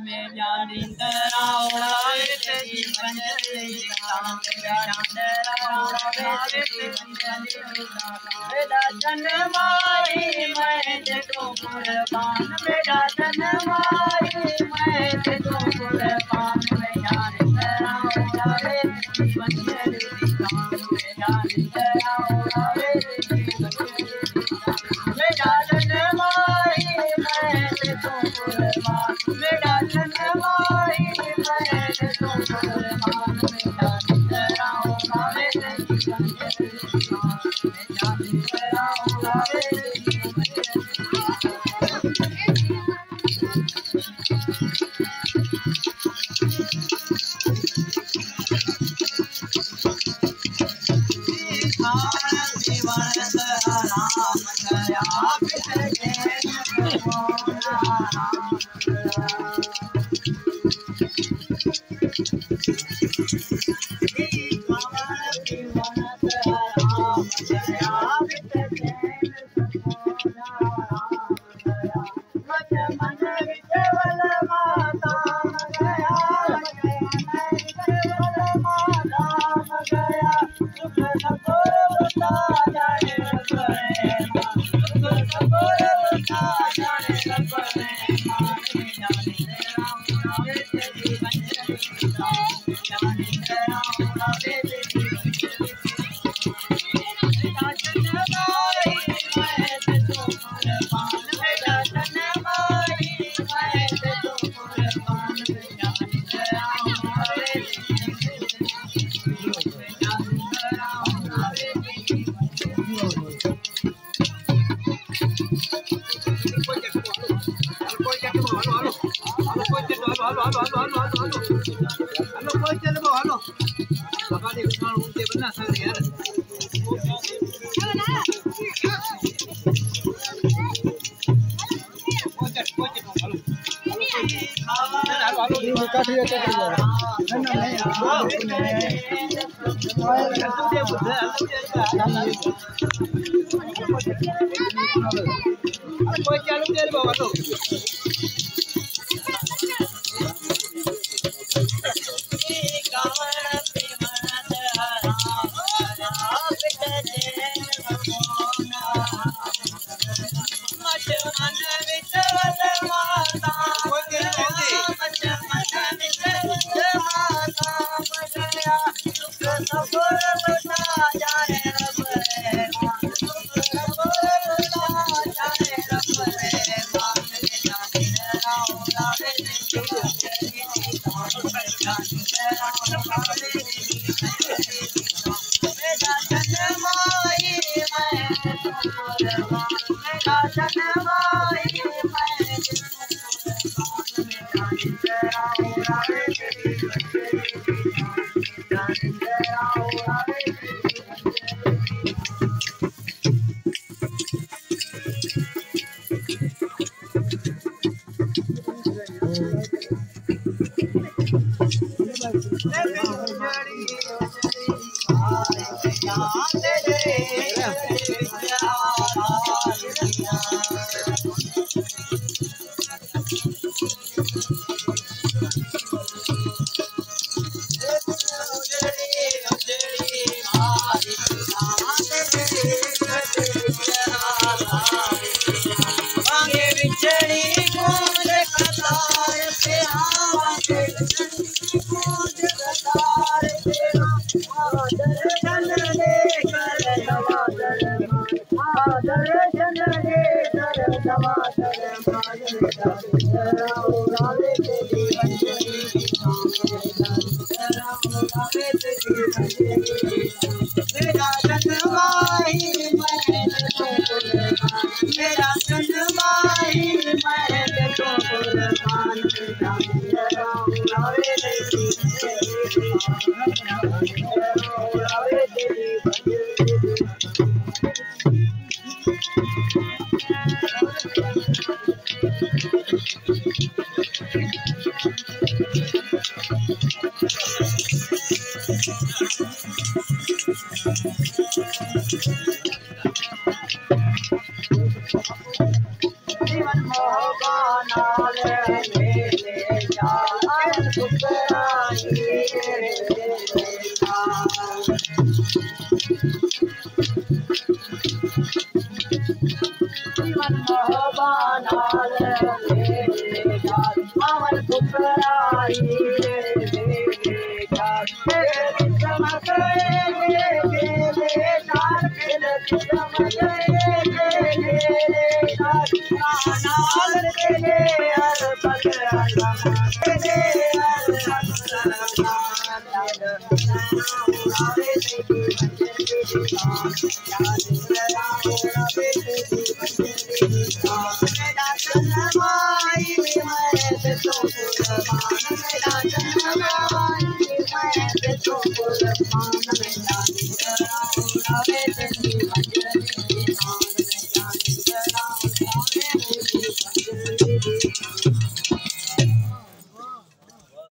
मेरा निंदरा उड़ावे तेरी बंजरी काम मेरा निंदरा उड़ावे तेरी बंजरी मेरा जनमाई मैं देखो कुर्बान मेरा जनमाई मैं देखो कुर्बान मेरा निंदरा उड़ावे तेरी बंजरी काम मेरा निंदरा उड़ावे तेरी बंजरी मेरा जनमाई मैं देखो कुर्बान मेरा जनमाई मैं देखो कुर्बान मेरा निंदरा उड़ावे तेरी बंजरी काम मेरा निंदरा उड़ावे तेरी जीवन मोहबाना मेरे जान सुखराई जीवन मोहबाना मेरे जान अमर सुखराई समझ